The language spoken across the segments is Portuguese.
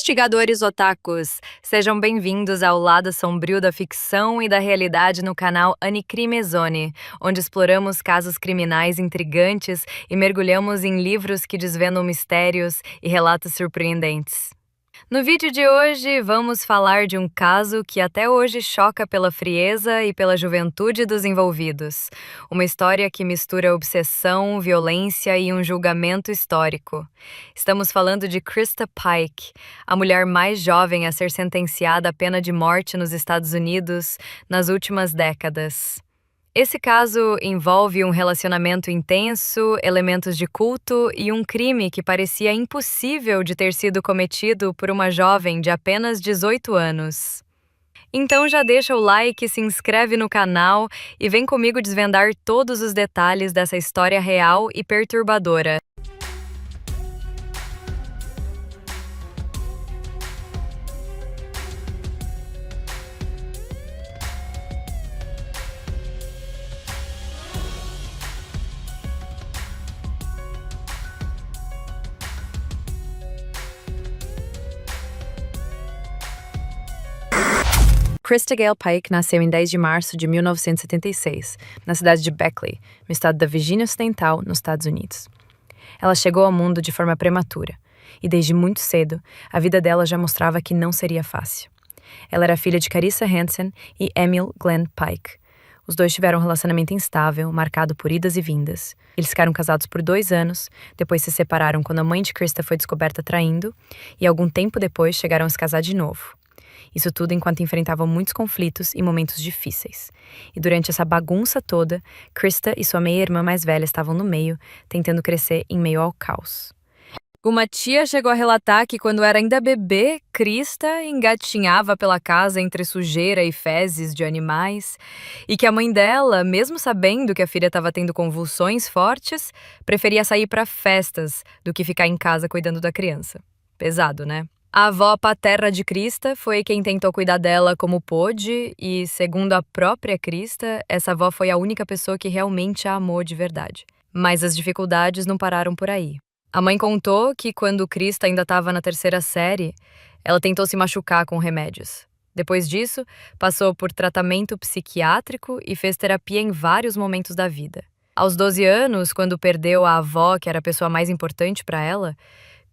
Investigadores otakus, sejam bem-vindos ao lado sombrio da ficção e da realidade no canal Anicrimezone, onde exploramos casos criminais intrigantes e mergulhamos em livros que desvendam mistérios e relatos surpreendentes. No vídeo de hoje, vamos falar de um caso que até hoje choca pela frieza e pela juventude dos envolvidos. Uma história que mistura obsessão, violência e um julgamento histórico. Estamos falando de Krista Pike, a mulher mais jovem a ser sentenciada à pena de morte nos Estados Unidos nas últimas décadas. Esse caso envolve um relacionamento intenso, elementos de culto e um crime que parecia impossível de ter sido cometido por uma jovem de apenas 18 anos. Então já deixa o like, se inscreve no canal e vem comigo desvendar todos os detalhes dessa história real e perturbadora. Krista Gale Pike nasceu em 10 de março de 1976, na cidade de Beckley, no estado da Virgínia Ocidental, nos Estados Unidos. Ela chegou ao mundo de forma prematura, e desde muito cedo, a vida dela já mostrava que não seria fácil. Ela era filha de Carissa Hansen e Emil Glenn Pike. Os dois tiveram um relacionamento instável, marcado por idas e vindas. Eles ficaram casados por 2 anos, depois se separaram quando a mãe de Krista foi descoberta traindo, e algum tempo depois chegaram a se casar de novo. Isso tudo enquanto enfrentavam muitos conflitos e momentos difíceis. E durante essa bagunça toda, Krista e sua meia-irmã mais velha estavam no meio, tentando crescer em meio ao caos. Uma tia chegou a relatar que quando era ainda bebê, Krista engatinhava pela casa entre sujeira e fezes de animais, e que a mãe dela, mesmo sabendo que a filha estava tendo convulsões fortes, preferia sair para festas do que ficar em casa cuidando da criança. Pesado, né? A avó paterna de Krista foi quem tentou cuidar dela como pôde e, segundo a própria Krista, essa avó foi a única pessoa que realmente a amou de verdade. Mas as dificuldades não pararam por aí. A mãe contou que quando Krista ainda estava na 3ª série, ela tentou se machucar com remédios. Depois disso, passou por tratamento psiquiátrico e fez terapia em vários momentos da vida. Aos 12 anos, quando perdeu a avó, que era a pessoa mais importante para ela,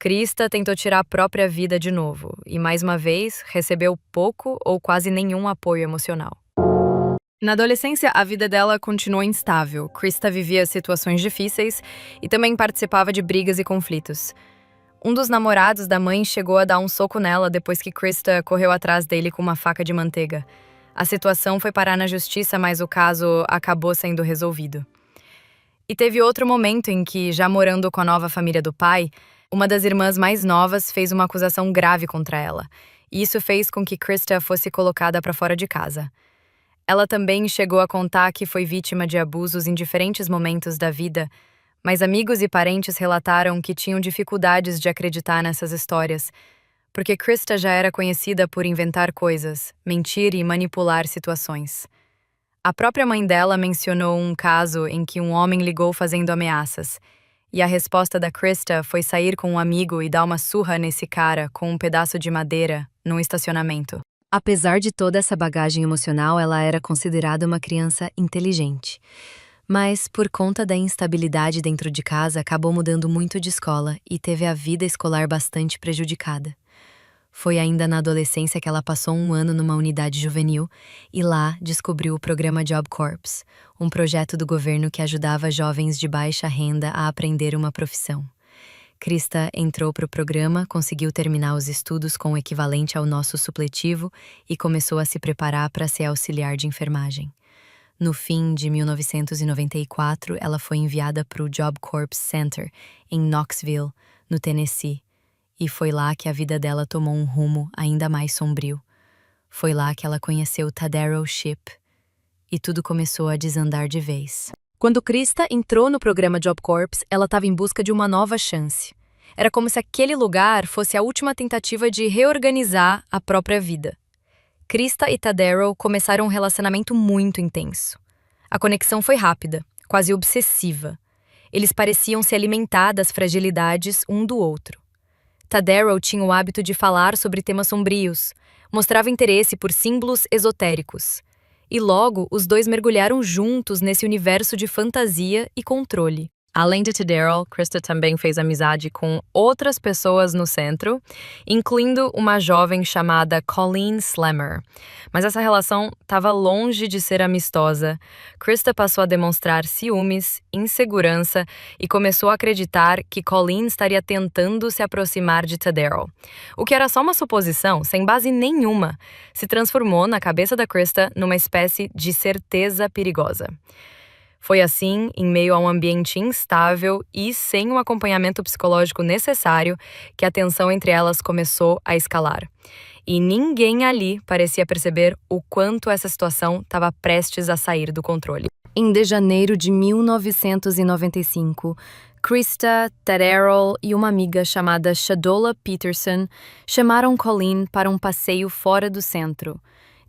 Krista tentou tirar a própria vida de novo e, mais uma vez, recebeu pouco ou quase nenhum apoio emocional. Na adolescência, a vida dela continuou instável. Krista vivia situações difíceis e também participava de brigas e conflitos. Um dos namorados da mãe chegou a dar um soco nela depois que Krista correu atrás dele com uma faca de manteiga. A situação foi parar na justiça, mas o caso acabou sendo resolvido. E teve outro momento em que, já morando com a nova família do pai, uma das irmãs mais novas fez uma acusação grave contra ela, e isso fez com que Krista fosse colocada para fora de casa. Ela também chegou a contar que foi vítima de abusos em diferentes momentos da vida, mas amigos e parentes relataram que tinham dificuldades de acreditar nessas histórias, porque Krista já era conhecida por inventar coisas, mentir e manipular situações. A própria mãe dela mencionou um caso em que um homem ligou fazendo ameaças, e a resposta da Krista foi sair com um amigo e dar uma surra nesse cara com um pedaço de madeira num estacionamento. Apesar de toda essa bagagem emocional, ela era considerada uma criança inteligente. Mas, por conta da instabilidade dentro de casa, acabou mudando muito de escola e teve a vida escolar bastante prejudicada. Foi ainda na adolescência que ela passou 1 ano numa unidade juvenil e lá descobriu o programa Job Corps, um projeto do governo que ajudava jovens de baixa renda a aprender uma profissão. Krista entrou para o programa, conseguiu terminar os estudos com o equivalente ao nosso supletivo e começou a se preparar para ser auxiliar de enfermagem. No fim de 1994, ela foi enviada para o Job Corps Center, em Knoxville, no Tennessee. E foi lá que a vida dela tomou um rumo ainda mais sombrio. Foi lá que ela conheceu Tadaro Ship. E tudo começou a desandar de vez. Quando Krista entrou no programa Job Corps, ela estava em busca de uma nova chance. Era como se aquele lugar fosse a última tentativa de reorganizar a própria vida. Krista e Tadaro começaram um relacionamento muito intenso. A conexão foi rápida, quase obsessiva. Eles pareciam se alimentar das fragilidades um do outro. Tadaro tinha o hábito de falar sobre temas sombrios, mostrava interesse por símbolos esotéricos. E logo, os dois mergulharam juntos nesse universo de fantasia e controle. Além de Tadaro, Krista também fez amizade com outras pessoas no centro, incluindo uma jovem chamada Colleen Slammer. Mas essa relação estava longe de ser amistosa. Krista passou a demonstrar ciúmes, insegurança e começou a acreditar que Colleen estaria tentando se aproximar de Tadaro. O que era só uma suposição, sem base nenhuma, se transformou na cabeça da Krista numa espécie de certeza perigosa. Foi assim, em meio a um ambiente instável e sem o acompanhamento psicológico necessário, que a tensão entre elas começou a escalar. E ninguém ali parecia perceber o quanto essa situação estava prestes a sair do controle. Em janeiro de 1995, Krista, Tadaro e uma amiga chamada Shadola Peterson chamaram Colleen para um passeio fora do centro.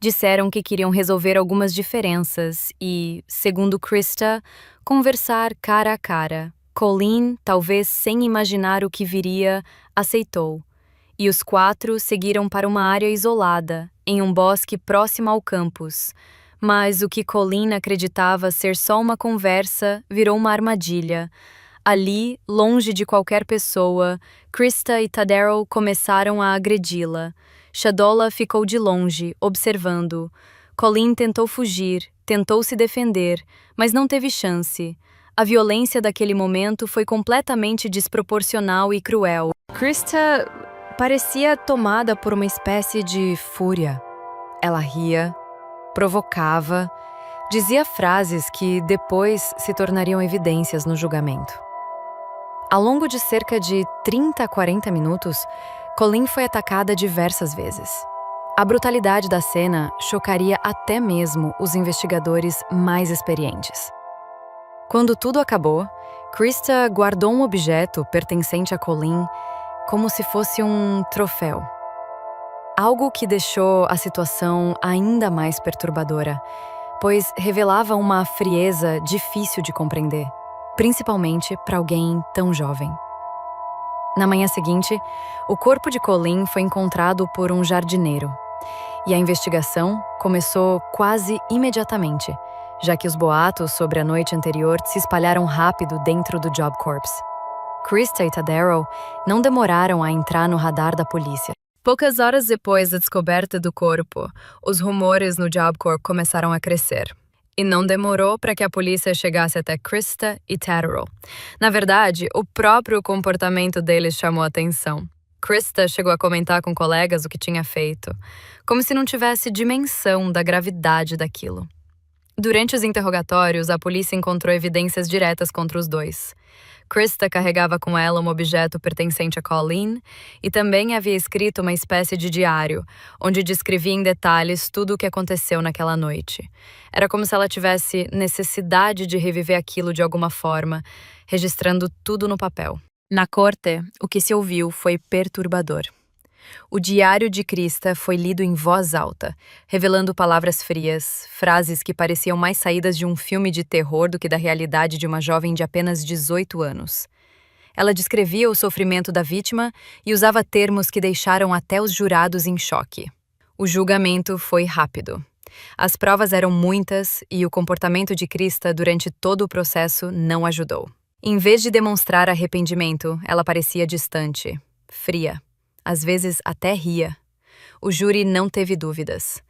Disseram que queriam resolver algumas diferenças e, segundo Krista, conversar cara a cara. Colleen, talvez sem imaginar o que viria, aceitou. E os quatro seguiram para uma área isolada, em um bosque próximo ao campus. Mas o que Colleen acreditava ser só uma conversa virou uma armadilha. Ali, longe de qualquer pessoa, Krista e Tadaro começaram a agredi-la. Shadola ficou de longe, observando. Colleen tentou fugir, tentou se defender, mas não teve chance. A violência daquele momento foi completamente desproporcional e cruel. Krista parecia tomada por uma espécie de fúria. Ela ria, provocava, dizia frases que depois se tornariam evidências no julgamento. Ao longo de cerca de 30 a 40 minutos, Colleen foi atacada diversas vezes. A brutalidade da cena chocaria até mesmo os investigadores mais experientes. Quando tudo acabou, Krista guardou um objeto pertencente a Colleen como se fosse um troféu. Algo que deixou a situação ainda mais perturbadora, pois revelava uma frieza difícil de compreender, principalmente para alguém tão jovem. Na manhã seguinte, o corpo de Colleen foi encontrado por um jardineiro. E a investigação começou quase imediatamente, já que os boatos sobre a noite anterior se espalharam rápido dentro do Job Corps. Krista e Tadaro não demoraram a entrar no radar da polícia. Poucas horas depois da descoberta do corpo, os rumores no Job Corps começaram a crescer. E não demorou para que a polícia chegasse até Krista e Tadaro. Na verdade, o próprio comportamento deles chamou a atenção. Krista chegou a comentar com colegas o que tinha feito, como se não tivesse dimensão da gravidade daquilo. Durante os interrogatórios, a polícia encontrou evidências diretas contra os dois. Krista carregava com ela um objeto pertencente a Colleen e também havia escrito uma espécie de diário, onde descrevia em detalhes tudo o que aconteceu naquela noite. Era como se ela tivesse necessidade de reviver aquilo de alguma forma, registrando tudo no papel. Na corte, o que se ouviu foi perturbador. O diário de Krista foi lido em voz alta, revelando palavras frias, frases que pareciam mais saídas de um filme de terror do que da realidade de uma jovem de apenas 18 anos. Ela descrevia o sofrimento da vítima e usava termos que deixaram até os jurados em choque. O julgamento foi rápido. As provas eram muitas e o comportamento de Krista durante todo o processo não ajudou. Em vez de demonstrar arrependimento, ela parecia distante, fria. Às vezes até ria. O júri não teve dúvidas.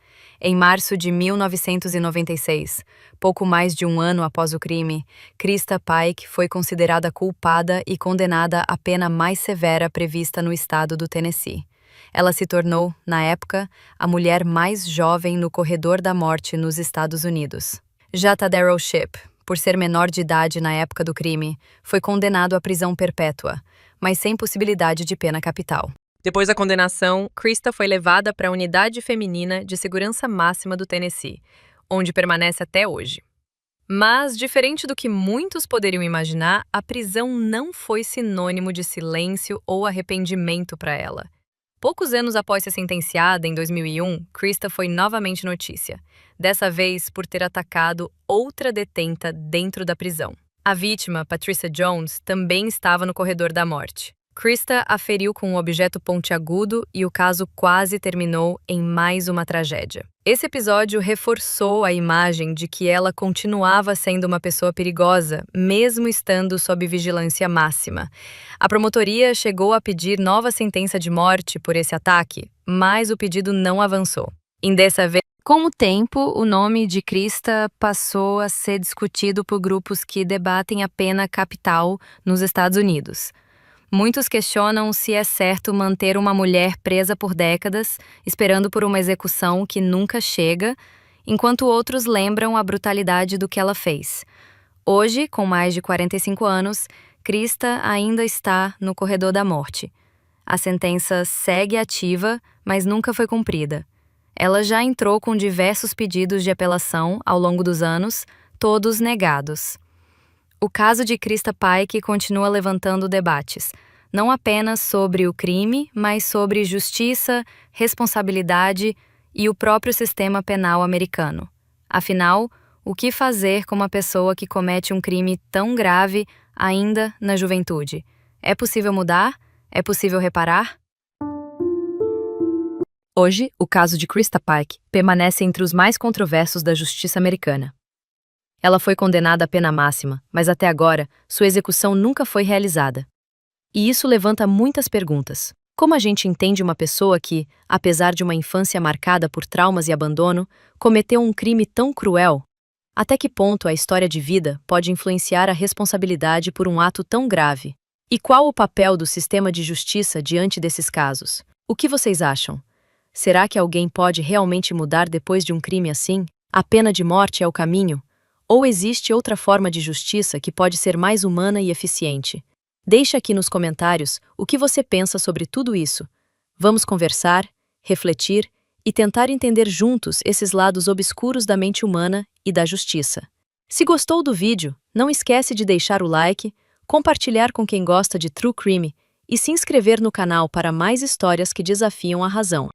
Em março de 1996, pouco mais de um ano após o crime, Krista Pike foi considerada culpada e condenada à pena mais severa prevista no estado do Tennessee. Ela se tornou, na época, a mulher mais jovem no corredor da morte nos Estados Unidos. Já Tadaro Shipp, por ser menor de idade na época do crime, foi condenado à prisão perpétua, mas sem possibilidade de pena capital. Depois da condenação, Krista foi levada para a Unidade Feminina de Segurança Máxima do Tennessee, onde permanece até hoje. Mas, diferente do que muitos poderiam imaginar, a prisão não foi sinônimo de silêncio ou arrependimento para ela. Poucos anos após ser sentenciada, em 2001, Krista foi novamente notícia, dessa vez por ter atacado outra detenta dentro da prisão. A vítima, Patricia Jones, também estava no corredor da morte. Krista a feriu com um objeto pontiagudo e o caso quase terminou em mais uma tragédia. Esse episódio reforçou a imagem de que ela continuava sendo uma pessoa perigosa, mesmo estando sob vigilância máxima. A promotoria chegou a pedir nova sentença de morte por esse ataque, mas o pedido não avançou. Com o tempo, o nome de Krista passou a ser discutido por grupos que debatem a pena capital nos Estados Unidos. Muitos questionam se é certo manter uma mulher presa por décadas, esperando por uma execução que nunca chega, enquanto outros lembram a brutalidade do que ela fez. Hoje, com mais de 45 anos, Krista ainda está no corredor da morte. A sentença segue ativa, mas nunca foi cumprida. Ela já entrou com diversos pedidos de apelação ao longo dos anos, todos negados. O caso de Krista Pike continua levantando debates, não apenas sobre o crime, mas sobre justiça, responsabilidade e o próprio sistema penal americano. Afinal, o que fazer com uma pessoa que comete um crime tão grave ainda na juventude? É possível mudar? É possível reparar? Hoje, o caso de Krista Pike permanece entre os mais controversos da justiça americana. Ela foi condenada à pena máxima, mas até agora, sua execução nunca foi realizada. E isso levanta muitas perguntas. Como a gente entende uma pessoa que, apesar de uma infância marcada por traumas e abandono, cometeu um crime tão cruel? Até que ponto a história de vida pode influenciar a responsabilidade por um ato tão grave? E qual o papel do sistema de justiça diante desses casos? O que vocês acham? Será que alguém pode realmente mudar depois de um crime assim? A pena de morte é o caminho? Ou existe outra forma de justiça que pode ser mais humana e eficiente? Deixe aqui nos comentários o que você pensa sobre tudo isso. Vamos conversar, refletir e tentar entender juntos esses lados obscuros da mente humana e da justiça. Se gostou do vídeo, não esquece de deixar o like, compartilhar com quem gosta de True Crime e se inscrever no canal para mais histórias que desafiam a razão.